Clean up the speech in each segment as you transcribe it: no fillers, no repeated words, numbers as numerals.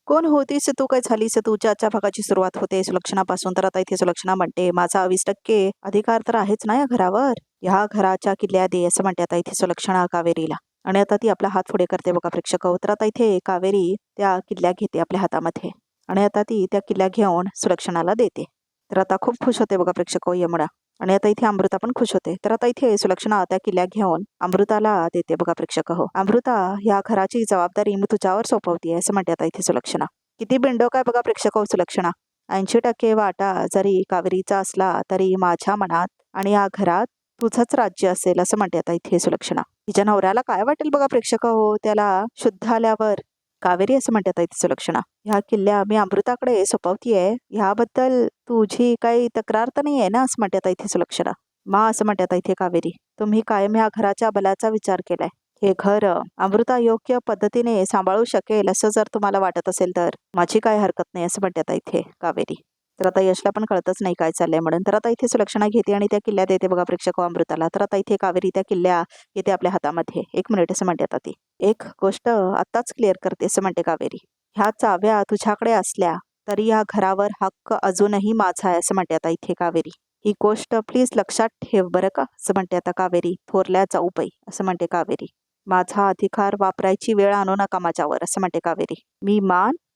कोण होतीस तू, काय झालीस तू? आजच्या भागाची सुरुवात होते सुलक्षणापासून. तर आता इथे सुलक्षणा म्हणते, माझा 20% अधिकार तर आहेच ना या घरावर. ह्या घराच्या किल्ल्या दे, असं म्हणते आता इथे सुलक्षणा कावेरीला. आणि आता ती आपला हात पुढे करते बघा प्रेक्षक. तर आता इथे कावेरी त्या किल्ल्या घेते आपल्या हातामध्ये. आणि आता ती त्या किल्ल्या घेऊन सुलक्षणाला देते. तर आता खूप खुश होते बघा प्रेक्षक यमुना. आणि आता इथे अमृता पण खुश होते. तर आता इथे सुलक्षणा त्या किल्ल्या घेऊन अमृताला देते बघा प्रेक्षक. अमृता, या घराची जबाबदारी मी तुझ्यावर सोपवतीये, असं म्हणते आता इथे सुलक्षणा. किती बिंडो काय बघा प्रेक्षक सुलक्षणा. 80% वाटा जरी कावेरीचा असला तरी माझ्या मनात आणि या घरात तुझंच राज्य असेल, असं म्हणते आता इथे सुलक्षणा. तिच्या नवऱ्याला काय वाटेल बघा प्रेक्षक त्याला शुद्ध आल्यावर. कावेरी, असं म्हणते आता इथे सुलक्षणा, ह्या किल्ल्या मी अमृताकडे सोपवतीये, ह्याबद्दल तुझी काही तक्रार तर नाही आहे ना, असं म्हणते आता इथे सुलक्षणा. मा, असं म्हणते आता इथे कावेरी, तुम्ही कायम ह्या घराच्या बलाचा विचार केलाय. हे घर अमृता योग्य पद्धतीने सांभाळू शकेल असं जर तुम्हाला वाटत असेल तर माझी काय हरकत नाही, असं म्हणते आता इथे कावेरी. तर आता यशला पण कळतच नाही काय चाललंय म्हणून. तर आता इथे सुलक्षणा घेते आणि त्या किल्ल्या देते बघा प्रेक्षक अमृताला. तर आता इथे कावेरी त्या किल्ल्या येते आपल्या हातामध्ये. 1 मिनिट, असं म्हणते आता ती. एक गोष्ट आत्ताच क्लिअर करते, असं म्हणते कावेरी. ह्या चाव्या तुझ्याकडे असल्या तरी या घरावर हक्क अजूनही माझा आहे, असं म्हणते आता इथे कावेरी. ही गोष्ट प्लीज लक्षात ठेव बरं का, असं म्हणते आता कावेरी. थोरल्या जाऊबाई, असं म्हणते कावेरी. माझा अधिकार वापरायची वेळ आणू नका माझ्यावर, असं म्हणते कावेरी. मी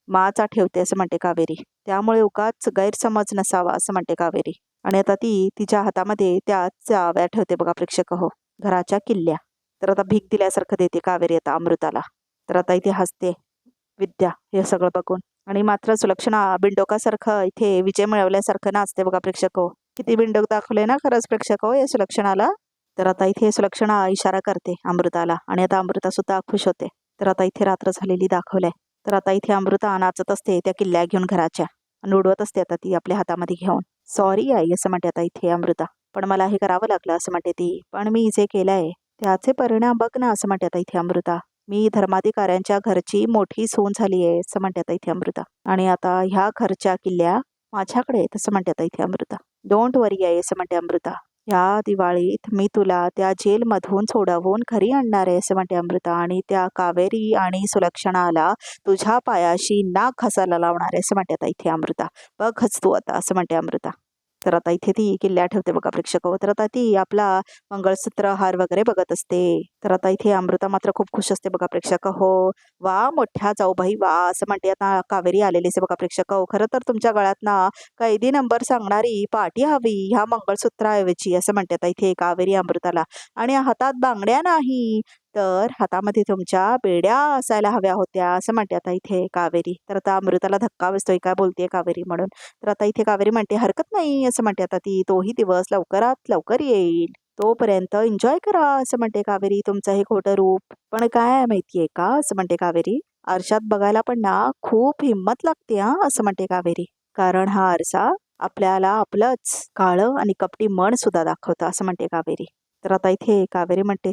माचा ठेवते, असं म्हणते कावेरी. त्यामुळे उगाच गैरसमज नसावा, असं म्हणते कावेरी. आणि आता ती तिच्या हातामध्ये त्या चाव्या ठेवते बघा प्रेक्षक घराच्या किल्ल्या. तर आता भीक दिल्यासारखं देते कावेरी आता अमृताला. तर आता इथे हसते विद्या हे सगळं बघून. आणि मात्र सुलक्षणा बिंडोकासारखं इथे विजय मिळवल्यासारखं नाचते बघा प्रेक्षक. किती बिंडोक दाखवले ना खरंच प्रेक्षक या सुलक्षणाला. तर आता इथे सुलक्षणा इशारा करते अमृताला आणि आता अमृता सुद्धा खुश होते. तर आता इथे रात्र झालेली दाखवलंय. तर आता इथे अमृता नाचत असते त्या किल्ल्या घेऊन घराच्या आणि उडवत असते आता ती आपल्या हातामध्ये घेऊन. सॉरी आई, असं म्हणते आता इथे अमृता, पण मला हे करावं लागलं, असं म्हणते ती. पण मी जे केलंय त्याचे परिणाम बघ ना, असं म्हणते आता इथे अमृता. मी धर्माधिकाऱ्यांच्या घरची मोठी सून झाली आहे, असं म्हणते आता इथे अमृता. आणि आता ह्या घरच्या किल्ल्या माझ्याकडे आहेत, असं म्हणते आता इथे अमृता. डोंट वरी आहे, असं म्हणते अमृता. ह्या दिवाळीत मी तुला त्या जेलमधून सोडवून घरी आणणार आहे, असं म्हणते अमृता. आणि त्या कावेरी आणि सुलक्षणाला तुझ्या पायाशी नाक घासायला लावणार आहे, असं म्हणते आता इथे अमृता. बघच तू आता, असं म्हणते अमृता. तर आता इथे ती किल्ल्या ठेवते बघा प्रेक्षक. तर आता ती आपला मंगळसूत्र हार वगैरे बघत असते. तर आता इथे अमृता मात्र खूप खुश असते बघा प्रेक्षक. हो वा, मोठ्या जाऊबाई वा, असं म्हणते आता कावेरी आलेली असते बघा प्रेक्षक. खरं तर तुमच्या गळ्यात ना कैदी नंबर सांगणारी पाटी हवी ह्या मंगळसूत्राऐवजी, असं म्हणते आता इथे कावेरी अमृताला. आणि हातात बांगड्या नाही तर हातामध्ये तुमच्या बेड्या असायला हव्या होत्या, असं म्हणते आता इथे कावेरी. तर आता अमृताला धक्का बसतोय काय बोलतेय कावेरी म्हणून. तर आता इथे कावेरी म्हणते हरकत नाही, असं म्हणते आता ती. तोही दिवस लवकरात लवकर येईल, तोपर्यंत एन्जॉय करा, असं म्हणते कावेरी तुमचं हे खोटं रूप. पण काय माहितीये का, असं म्हणते कावेरी, आरशात बघायला पण ना खूप हिंमत लागते हा, असं म्हणते कावेरी. कारण हा आरसा आपल्याला आपलंच काळं आणि कपटी मन सुद्धा दाखवतं, असं म्हणते कावेरी. तर आता इथे कावेरी म्हणते,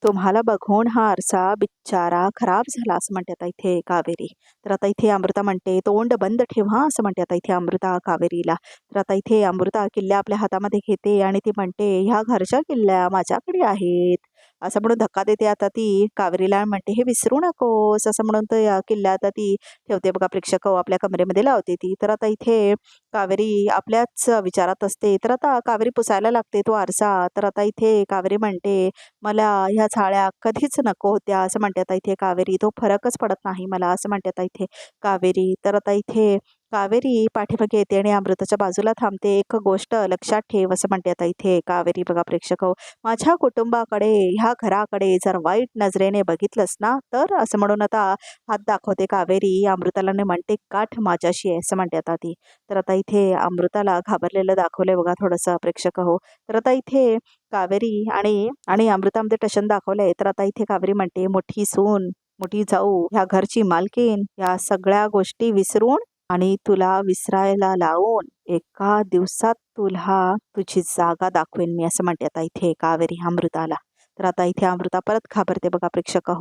तुम्हाला बघून हा आरसा बिचारा खराब झाला, असं म्हणते आता इथे कावेरी. तर आता इथे अमृता म्हणते तोंड बंद ठेव हा, असं म्हणते आता इथे अमृता कावेरीला. तर आता इथे अमृता किल्ल्या आपल्या हातामध्ये घेते आणि ती म्हणते ह्या घरच्या किल्ल्या माझ्याकडे आहेत, असं म्हणून धक्का देते आता ती कावेरीला. म्हणते हे विसरू नकोस, असं म्हणून तर या किल्ल्या आता ती ठेवते बघा प्रेक्षक आपल्या कमरेमध्ये लावते ती. तर आता इथे कावेरी आपल्याच विचारात असते. तर आता कावेरी पुसायला लागते तो आरसा. तर आता इथे कावेरी म्हणते मला ह्या साड्या कधीच नको होत्या, असं म्हणते आता इथे कावेरी. तो फरकच पडत नाही मला, असं म्हणते आता इथे कावेरी. तर आता इथे कावेरी पाठीमागे येते आणि अमृताच्या बाजूला थांबते. एक गोष्ट लक्षात ठेव, असं म्हणते आता इथे कावेरी बघा प्रेक्षक. माझ्या कुटुंबाकडे ह्या घराकडे जर वाईट नजरेने बघितलंस ना तर, असं म्हणून आता हात दाखवते कावेरी अमृताला आणि म्हणते गाठ माझ्याशी आहे, असं म्हणते आता ती. तर आता इथे अमृताला घाबरलेलं दाखवलंय बघा थोडंसं प्रेक्षक. तर आता इथे कावेरी आणि आणि अमृतामध्ये टशन दाखवलंय. तर आता इथे कावेरी म्हणते मोठी सून, मोठी जाऊ, ह्या घरची मालकीन, या सगळ्या गोष्टी विसरून आणि तुला विसरायला लावून एका दिवसात तुला तुझी जागा दाखवेन मी, असं म्हणते आता इथे कावेरी अमृताला. तर आता इथे अमृता परत घाबरते बघा प्रेक्षक.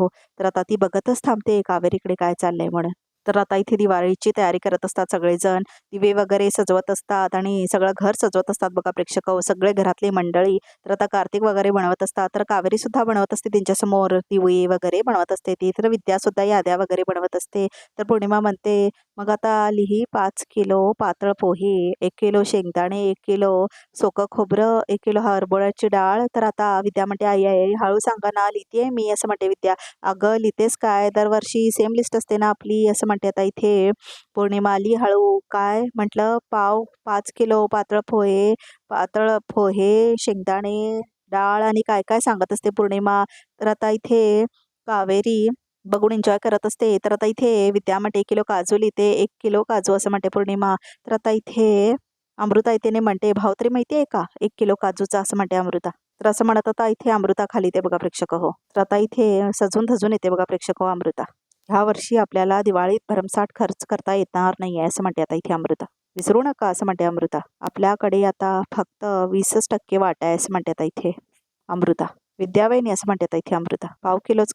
तर आता ती बघतच थांबते कावेरीकडे काय चाललंय म्हणून. तर आता इथे दिवाळीची तयारी करत असतात सगळेजण. दिवे वगैरे सजवत असतात आणि सगळं घर सजवत असतात बघा प्रेक्षक हो. सगळे घरातली मंडळी. तर आता कार्तिक वगैरे बनवत असतात. तर कावेरी सुद्धा बनवत असते त्यांच्यासमोर दिवे वगैरे बनवत असते ती. तर विद्या सुद्धा याद्या वगैरे बनवत असते. तर पौर्णिमा म्हणते, मग आता लिही 5 किलो पातळ पोहे, 1 किलो शेंगदाणे, 1 किलो सोकं खोबरं, 1 किलो हरभऱ्याची डाळ. तर आता विद्या म्हणते, आई आई हळू सांगा ना, लिहितेय मी, असं म्हणते विद्या. अगं लिहितेस काय, दरवर्षी सेम लिस्ट असते ना आपली, असं म्हणते आता इथे पौर्णिमा. आली हळू. काय म्हटलं, 5 किलो पातळ पोहे, शेंगदाणे, डाळ आणि काय काय सांगत असते पौर्णिमा. तर आता इथे कावेरी बघून एन्जॉय करत असते. तर आता इथे विद्या म्हणते 1 किलो काजू लिहिते, 1 किलो काजू, असं म्हणते पौर्णिमा. तर आता इथे अमृता इथे म्हणते, भाव तरी माहिती आहे का 1 किलो काजूचा, असं म्हणते अमृता. तर असं म्हणत आता इथे अमृता खाली येते बघा प्रेक्षक हो. तर आता इथे सजून धजून येते बघा प्रेक्षक हो अमृता. ह्या वर्षी आपल्याला दिवाळीत भरमसाठ खर्च करता येणार नाहीये, असं म्हणते आता इथे अमृता. विसरू नका, असं म्हणते अमृता. आपल्याकडे आता फक्त 20% वाटा आहे, असं म्हणते आता इथे अमृता. विद्यावाहिनी, असं म्हणते आता इथे अमृता. 5 किलोच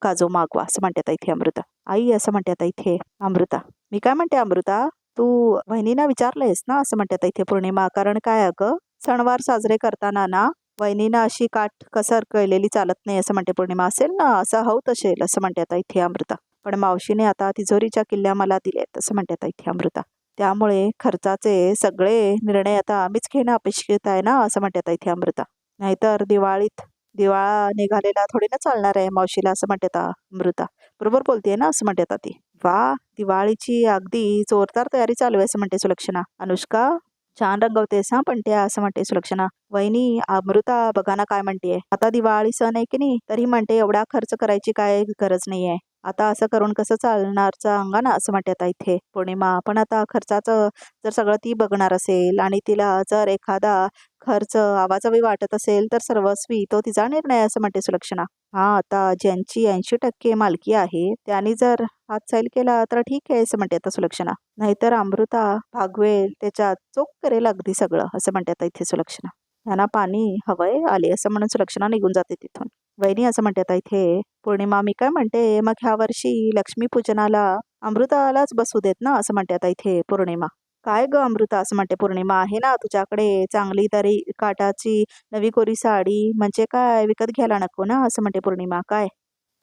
काजू मागवा, असं म्हणते आता इथे अमृता. आई, असं म्हणते आता इथे अमृता. मी काय म्हणते अमृता, तू वहिनीना विचारलंयस ना, असं म्हणते आता इथे पौर्णिमा. कारण काय अगं, सणवार साजरे करताना ना वहिनीना अशी काठ कसर केलेली चालत नाही, असं म्हणते पौर्णिमा. असेल ना, असं होत असेल, असं म्हणते आता इथे अमृता. पण मावशीने आता तिजोरीच्या किल्ल्या मला दिल्यात, असं म्हणते आता इथे अमृता. त्यामुळे खर्चाचे सगळे निर्णय आता मीच घेणं अपेक्षित आहे ना, असं म्हणते आता इथे अमृता. नाहीतर दिवाळीत दिवाळा निघालेला थोडी ना चालणार आहे मावशीला, असं म्हणते आता अमृता. बरोबर बोलतेय ना, असं म्हणते आता ती. वा, दिवाळीची अगदी जोरदार तयारी चालू आहे, असं म्हणते सुलक्षणा. अनुष्का, छान रंगवतेस हा पण त्या, असं म्हणते सुलक्षणा. वहिनी, अमृता बघा ना काय म्हणतेय. आता दिवाळी सण आहे की नाही, तरी म्हणते एवढा खर्च करायची काय गरज नाहीये. आता असं करून कसं चालणार सांगा ना, असं म्हणते आता इथे पौर्णिमा. पण आता खर्चाचं जर सगळं ती बघणार असेल आणि तिला जर एखादा खर्च आवाजावी वाटत असेल तर सर्वस्वी तो तिचा निर्णय, असं म्हणते सुलक्षणा. हा, आता ज्यांची 80% मालकी आहे त्यांनी जर हात सैल केला तर ठीक आहे, असं म्हणते आता सुलक्षणा. नाहीतर अमृता भागवेल त्याच्यात चोख करेल अगदी सगळं, असं म्हणते आता इथे सुलक्षणा. यांना पाणी हवंय आले, असं म्हणून सुलक्षणा निघून जाते तिथून. वहिनी, असं म्हणते आता इथे पौर्णिमा. मी काय म्हणते, मग ह्या वर्षी लक्ष्मीपूजनाला अमृतालाच बसू देत ना, असं म्हणते आता इथे पौर्णिमा. काय ग अमृता, असं म्हणते पौर्णिमा. आहे ना तुझ्याकडे चांगली तरी काटाची नवी कोरी साडी, म्हणजे काय विकत घ्यायला नको ना, असं म्हणते पौर्णिमा. काय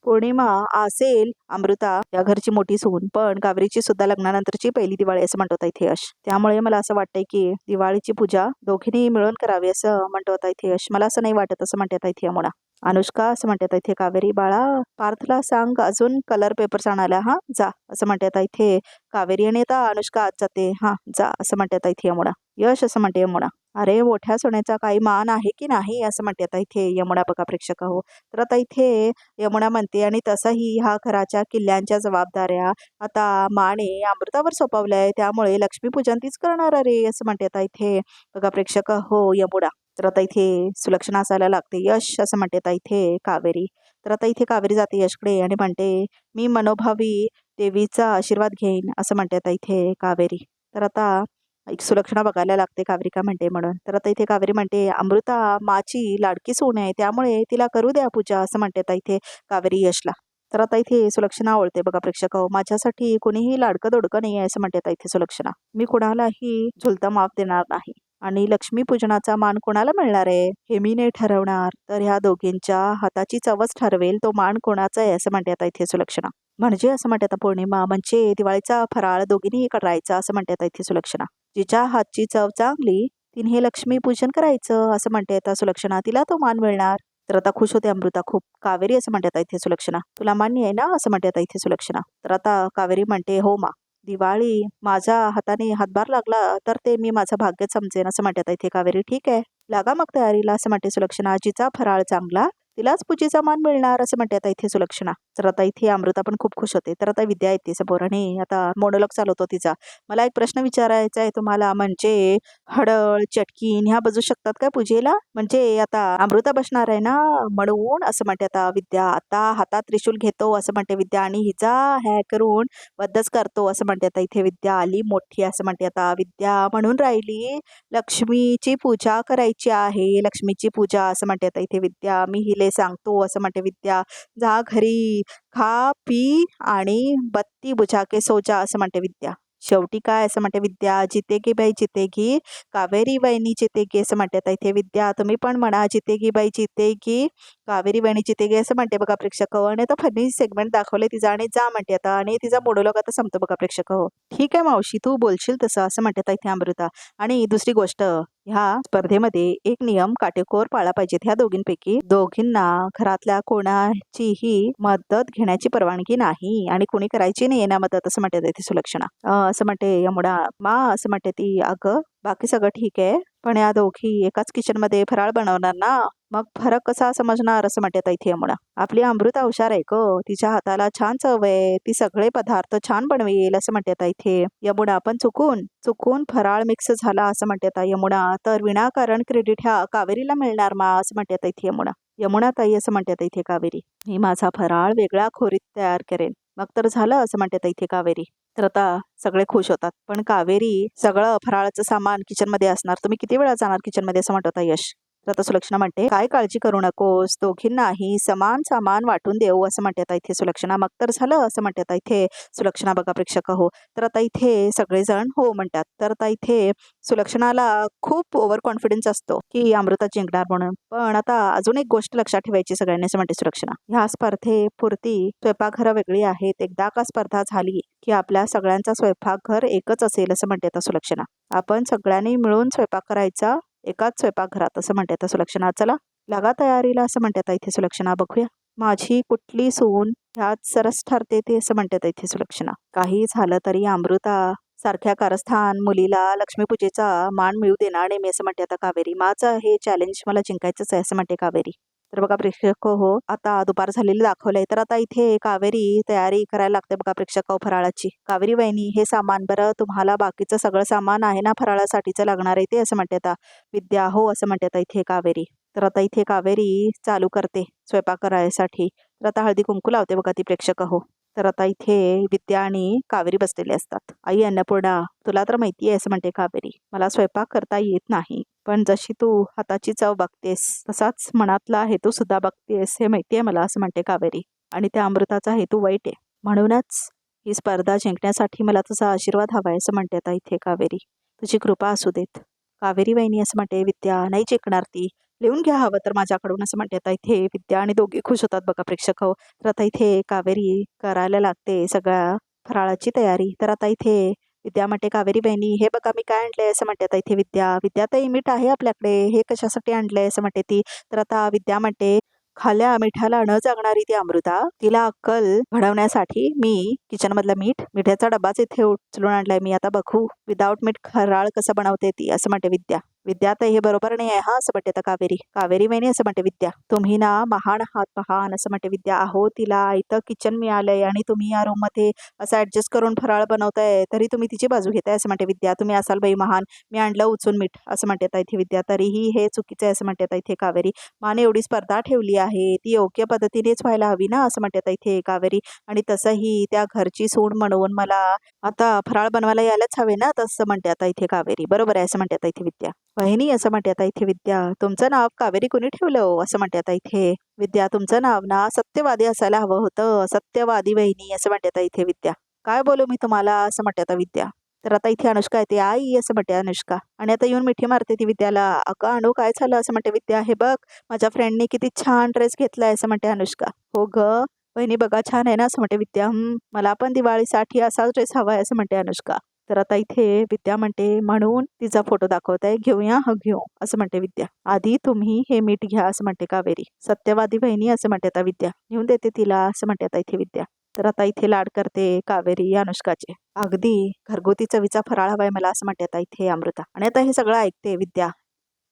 पौर्णिमा, असेल अमृता या घरची मोठी सून, पण कावेरीची सुद्धा लग्नानंतरची पहिली दिवाळी, असं म्हणतो आता इथे यश. त्यामुळे मला असं वाटतंय की दिवाळीची पूजा दोघींनी मिळून करावी, असं म्हणतो आता इथे यश. मला असं नाही वाटत, असं म्हणते आता इथे यमुना. अनुष्का, असं म्हणते आता इथे कावेरी. बाळा, पार्थला सांग अजून कलर पेपर्स आणायला, हा जा, असं म्हणते आता इथे कावेरी. आणि आता अनुष्का आज जाते, हा जा, असं म्हणते आता इथे यमुना. यश, असं म्हणते यमुना. अरे, मोठ्या सोन्याचा काही मान आहे की नाही, असं म्हणते आता इथे यमुना बघा प्रेक्षक हो. तर आता इथे यमुना म्हणते, आणि तसंही ह्या घराच्या किल्ल्यांच्या जबाबदाऱ्या आता माने अमृतावर सोपवल्या, त्यामुळे लक्ष्मीपूजन तीच करणार रे, असं म्हणते आता इथे बघा प्रेक्षक हो यमुना. तर आता इथे सुलक्षणा असायला लागते. यश, असं म्हणते आता इथे कावेरी. तर आता इथे कावेरी जाते यशकडे आणि म्हणते, मी मनोभावी देवीचा आशीर्वाद घेईन, असं म्हणते आता इथे कावेरी. तर आता एक सुलक्षणा बघायला लागते कावेरी का म्हणते म्हणून. तर आता इथे कावेरी म्हणते, अमृता माची लाडकी सून आहे, त्यामुळे तिला करू द्या पूजा, असं म्हणते आता इथे कावेरी यशला. तर आता इथे सुलक्षणा ओळते बघा प्रेक्षक हो. माझ्यासाठी कोणीही लाडकं दोडकं नाही आहे, असं म्हणते आता इथे सुलक्षणा. मी कुणालाही झुलता माफ देणार नाही आणि लक्ष्मीपूजनाचा मान कोणाला मिळणार आहे हे मी नाही ठरवणार, तर ह्या दोघींच्या हाताची चवच ठरवेल तो मान कोणाचा आहे, असं म्हणते आता इथे सुलक्षणा. म्हणजे असं म्हणते आता पौर्णिमा, म्हणजे दिवाळीचा फराळ दोघींनी करायचा, असं म्हणते आता इथे सुलक्षणा. जिच्या हातची चव चांगली तिने हे लक्ष्मी पूजन करायचं, असं म्हणते आता सुलक्षणा. तिला तो मान मिळणार. तर आता खुश होते अमृता खूप. कावेरी, असं म्हणते आता इथे सुलक्षणा. तुला मान्य आहे ना, असं म्हणते आता इथे सुलक्षणा. तर आता कावेरी म्हणते, हो मा, दिवाळी माझ्या हाताने हातभार लागला तर ते मी माझं भाग्य समजेन, असं म्हणते आता इथे कावेरी. ठीक आहे, लागा मग तयारीला, असं म्हणते सुलक्षणा. जिचा फराळ चांगला तिलाच पूजेचा मान मिळणार, असं म्हणते आता इथे सुलक्षणा. तर आता इथे अमृता पण खूप खुश होते. तर आता विद्या येते समोर आणि आता मोनोलॉग चालवतो तिचा. मला एक प्रश्न विचारायचा आहे तुम्हाला, म्हणजे हळद चटकीन ह्या बजू शकतात का पूजेला? म्हणजे आता अमृता बसणार आहे ना म्हणून, असं म्हणते आता विद्या. आता हातात त्रिशूल घेतो, असं म्हणते विद्या, आणि हिचा हॅ करून वधच करतो, असं म्हणते आता इथे विद्या. आली मोठी, असं म्हणते आता विद्या. म्हणून राहिली लक्ष्मीची पूजा करायची आहे, लक्ष्मीची पूजा, असं म्हणते आता इथे विद्या. मी हिले तुले सांगतो असं म्हणते विद्या. जा घरी, खा पी आणि बत्ती बुझा के सो जा असं म्हणते विद्या. शेवटी काय असं म्हणते विद्या, जितेगी बाई जितेगी, कावेरी वहिनी जितेगी असं म्हणतात इथे विद्या. तुम्ही पण म्हणा जितेगी बाई जितेगी, कावेरी वहिनी जितेगी असं म्हणते बघा प्रेक्षक हो. आणि आता फनी सेगमेंट दाखवले तिचा आणि जा म्हणते आता, आणि तिचा मोनोलॉग आता संपतो बघा प्रेक्षक हो. ठीक आहे मावशी, तू बोलशील तसं असं म्हणतात इथे अमृता. आणि दुसरी गोष्ट, ह्या स्पर्धेमध्ये एक नियम काटेकोर पाळला पाहिजेत. ह्या दोघींपैकी दोघींना घरातल्या कोणाचीही मदत घेण्याची परवानगी नाही आणि कोणी करायची नाही ना मदत असं म्हणते इथे सुलक्षणा. असं म्हणते यमुना. मा असं म्हणते ती, अगं बाकी सगळं ठीक आहे, पण या दोघी एकाच किचन मध्ये फराळ बनवणार ना, मग फरक कसा समजणार असं म्हणते इथे यमुना. आपली अमृता हुशार आहे ग, तिच्या हाताला छान चव आहे, ती सगळे पदार्थ छान बनवेल असं म्हणते इथे यमुना. पण चुकून चुकून फराळ मिक्स झाला असं म्हणते यमुना, तर विनाकारण क्रेडिट ह्या कावेरीला मिळणार मा असं म्हणते इथे यमुना. यमुना ताई असं म्हणतात इथे कावेरी, मी माझा फराळ वेगळ्या खोरीत तयार करेन, मग तर झालं असं म्हणतात इथे कावेरी. तर आता सगळे खुश होतात, पण कावेरी सगळं फराळाचं सामान किचन मध्ये असणार, तुम्ही किती वेळा जाणार किचन मध्ये असं म्हणत होता यश. तर आता सुलक्षणा म्हणते, काय काळजी करू नकोस, दोघींनाही समान सामान वाटून देऊ असं म्हणतात इथे सुलक्षणा. मग तर झालं असं म्हणतात इथे सुलक्षणा बघा प्रेक्षक हो. तर आता इथे सगळेजण हो म्हणतात. तर आता इथे सुलक्षणाला खूप ओव्हर कॉन्फिडन्स असतो की अमृता जिंकणार म्हणून. पण आता अजून एक गोष्ट लक्षात ठेवायची सगळ्यांनी असं म्हणते सुलक्षणा, ह्या स्पर्धेपुरती स्वयंपाकघर वेगळी आहेत, एकदा का स्पर्धा झाली की आपल्या सगळ्यांचा स्वयंपाकघर एकच असेल असं म्हणते आता सुलक्षणा. आपण सगळ्यांनी मिळून स्वयंपाक करायचा एकाच स्वयंपाकघरात असं म्हणते आता सुलक्षणा. चला लागा तयारीला असं म्हणते इथे सुलक्षणा. बघूया माझी कुठली सून ह्यात सरस ठरते ते असं म्हणते इथे सुलक्षणा. काही झालं तरी अमृता सारख्या कारस्थान मुलीला लक्ष्मीपूजेचा मान मिळू देणार नाही मी असं म्हणते आता कावेरी. माझं हे चॅलेंज मला जिंकायचंच आहे असं म्हणते कावेरी. तर बघा प्रेक्षक हो, आता दुपार झालेली दाखवलंय, तर आता इथे कावेरी तयारी करायला लागते बघा प्रेक्षक हो फराळाची. कावेरी वहिनी हे सामान बरं, तुम्हाला बाकीचं सगळं सामान आहे ना फराळासाठीचं लागणार आहे ते असं म्हणते आता विद्या. हो असं म्हणते आता इथे कावेरी. तर आता इथे कावेरी चालू करते स्वयंपाक करायसाठी. तर आता हळदी कुंकू लावते बघा ती प्रेक्षक हो. तर आता इथे विद्या आणि कावेरी बसलेले असतात. आई अन्नपूर्णा, तुला तर माहिती आहे असं म्हणते कावेरी, मला स्वयंपाक करता येत नाही, पण जशी तू हाताची चव बघतेस तसाच मनातला हेतू सुद्धा बघतेस हे माहिती आहे मला असं म्हणते कावेरी. आणि त्या अमृताचा हेतू वाईट आहे, म्हणूनच ही स्पर्धा जिंकण्यासाठी मला तुझा आशीर्वाद हवाय असं म्हणते आता इथे कावेरी. तुझी कृपा असू देत. कावेरी वहिनी असं म्हणते विद्या, नाही जिंकणार ती, लिहून घ्या हवं तर माझ्याकडून असं म्हणते आता इथे विद्या. आणि दोघे खुश होतात बघा प्रेक्षक हो. तर आता इथे कावेरी करायला लागते सगळ्या फराळाची तयारी. तर आता इथे विद्या म्हणते, कावेरी बहिणी हे बघा मी काय आणलंय असं म्हणते आता इथे विद्या. विद्या ताई मीठ आहे आपल्याकडे, हे कशासाठी आणलंय असं म्हणते ती. तर आता विद्या म्हणते, खाल्या मिठाला न जागणारी ती अमृता, तिला अक्कल घडवण्यासाठी मी किचन मधलं मिठाचा डब्बाच इथे उचलून आणलाय मी, आता बघू विदाऊट मीठ फराळ कसं बनवते ती असं म्हणते विद्या. विद्या ताई हे बरोबर नाही आहे हा असं म्हणते आता कावेरी. कावेरी वहिनी असं म्हणते विद्या, तुम्ही ना महान आहात महान असं म्हणते विद्या. अहो तिला इथं किचन मिळालंय आणि तुम्ही या रूम मध्ये असं ऍडजस्ट करून फराळ बनवताय, तरी तुम्ही तिची बाजू घेताय असं म्हणते विद्या. तुम्ही असाल बाई महान, मी आणलं उचून मीठ असं म्हणते आता इथे विद्या. तरीही हे चुकीचं आहे असं म्हणते आता इथे कावेरी. माने एवढी स्पर्धा ठेवली आहे ती योग्य पद्धतीनेच व्हायला हवी ना असं म्हणते आता इथे कावेरी. आणि तसंही त्या घरची सून म्हणून मला आता फराळ बनवायला यायलाच हवे ना तसं म्हणते आता इथे कावेरी. बरोबर आहे असं म्हणते आता इथे विद्या. वहिनी असं म्हणते आता इथे विद्या, तुमचं नाव कावेरी कुणी ठेवलं हो असं म्हणते आता इथे विद्या. तुमचं नाव ना सत्यवादी असायला हवं होतं, सत्यवादी वहिनी असं म्हणते आता इथे विद्या. काय बोलू मी तुम्हाला असं म्हणते आता विद्या. तर आता इथे अनुष्का येते, आई असं म्हणते अनुष्का. आणि आता येऊन मिठी मारते ती विद्याला. अगं अनु काय झालं असं म्हणते विद्या. हे बघ माझ्या फ्रेंडने किती छान ड्रेस घेतलाय असं म्हणते अनुष्का. हो ग बहिणी बघा छान आहे ना असं म्हणते विद्या. मला पण दिवाळीसाठी असाच ड्रेस हवाय असं म्हणते अनुष्का. तर आता इथे विद्या म्हणते, म्हणून तिचा फोटो दाखवताय, घेऊया हा घेऊ असं म्हणते विद्या. आधी तुम्ही हे मीठ घ्या असं म्हणते कावेरी. सत्यवादी बहिणी असं म्हणते आता विद्या. घेऊन देते तिला असं म्हणते आता इथे विद्या. तर आता इथे लाड करते कावेरी अनुष्काचे. अगदी घरगुती चवीचा फराळ हवाय मला असं म्हणते आता इथे अमृता. आणि आता हे सगळं ऐकते विद्या.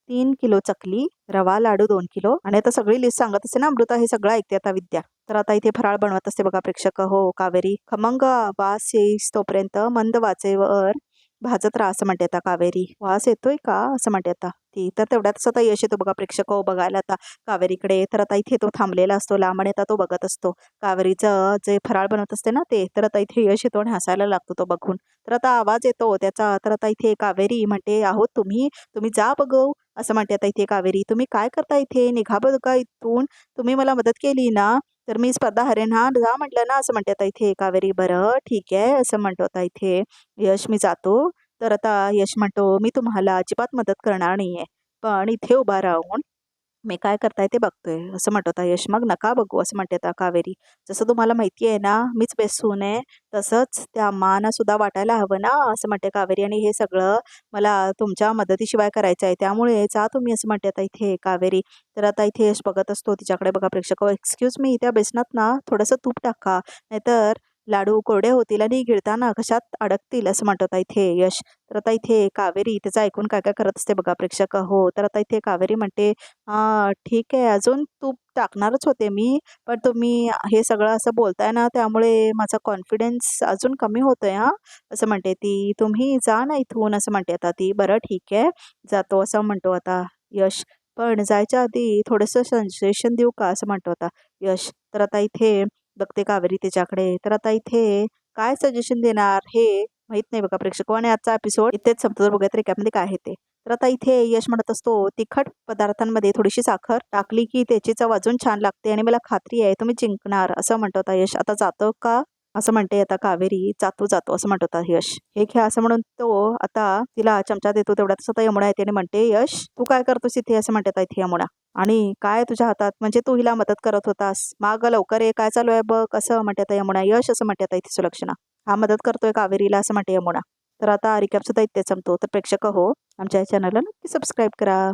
3 किलो चकली, रवा लाडू 2 किलो. आणि आता सगळी लिस्ट सांगत असते ना अमृता, हे सगळं ऐकते आता विद्या. तर आता इथे फराळ बनवत असते बघा प्रेक्षक हो कावेरी. खमंग वास येईस तोपर्यंत मंद वाचेवर भाजत राहा असं म्हणते आता कावेरी. वास येतोय का असं म्हणते आता ती. तर तेवढ्यातच आता यश येतो बघा प्रेक्षक हो बघायला आता कावेरीकडे. तर आता इथे तो थांबलेला असतो लांब आणि आता तो बघत असतो. कावेरीचं जे फराळ बनवत असते ना ते. तर आता इथे यश येतो आणि हसायला लागतो तो बघून. तर आता आवाज येतो त्याचा. तर आता इथे कावेरी म्हणते, "अहो तुम्ही तुम्ही जा बघू." असं म्हणते आता इथे कावेरी. "तुम्ही काय करता इथे? निघा बघा इथून. तुम्ही मला मदत केली ना, तर मी स्पर्धा हरेन हां. जा म्हटलं ना." असं म्हणते आता इथे कावेरी. "बरं ठीक आहे." असं म्हणतो आता इथे यश, "मी जातो." तर आता यश म्हणतो, "मी तुम्हाला अजिबात मदत करणार नाहीये. पण इथे उभा राहून मी काय करताय ते बघतोय." असं म्हणत होता यश. "मग नका बघू." असं म्हणते आता कावेरी. "जसं तुम्हाला माहिती आहे ना, मीच बेस्ट सून आहे, तसंच त्या अम्मांना सुद्धा वाटायला हवं ना." असं म्हणते कावेरी. "आणि हे सगळं मला तुमच्या मदतीशिवाय करायचं आहे. त्यामुळे जा तुम्ही." असं म्हणते आता इथे कावेरी. तर आता इथे यश बघत असतो तिच्याकडे बघा प्रेक्षक. "एक्सक्यूज मी, त्या बेसनात ना थोडंसं तूप टाका, नाहीतर लाडू कोरडे होतील आणि गिळताना कशात अडकतील." असं म्हणत होता इथे यश. तर आता इथे कावेरी त्याचं ऐकून काय काय करत असते बघा प्रेक्षक हो. तर आता इथे कावेरी म्हणते, हां, ठीक आहे. अजून तूप टाकणारच होते मी, पण तुम्ही हे सगळं असं बोलताय ना, त्यामुळे माझा कॉन्फिडन्स अजून कमी होतोय हां, असं म्हणते ती. "तुम्ही जा ना इथून." असं म्हणते आता ती. "बरं ठीक आहे, जातो." असं म्हणतो आता यश. "पण जायच्या आधी थोडंसं सजेशन देऊ का?" असं म्हणतो आता यश. तर आता इथे बघते कावेरी तिच्याकडे. तर आता इथे काय सजेशन देणार हे माहीत नाही बघा प्रेक्षक आणि आजचा एपिसोड इथेच संपतो. तर बघूया तर रिकॅपमध्ये काय आहे ते. तर आता इथे यश म्हणत असतो, "तिखट पदार्थांमध्ये थोडीशी साखर टाकली की त्याची चव अजून छान लागते आणि मला खात्री आहे तुम्ही जिंकणार." असं म्हणतो आता यश. "आता जातो का?" असं म्हणते आता कावेरी. "जातो, जातो." असं म्हणतो आता यश. "हे घ्या." असं म्हणून तो आता तिला चमचा देतो. तेवढ्यातच आता यमुना येते आणि म्हणते, "यश, तू काय करतोस इथे?" असं म्हणते आता इथे यमुना. "आणि काय तुझ्या हातात? म्हणजे तू हिला मदत करत होतास. मागं लवकर ये, काय चालू आहे बघ." असं म्हणते आता यमुना. "यश." असं म्हणते आता इथे सुलक्षणा. "हा मदत करतोय कावेरीला." असं म्हणते यमुना. तर आता रिकॅप सुद्धा इथेच संपतो. तर प्रेक्षक हो, आमच्या या चॅनलला नक्की सबस्क्राईब करा.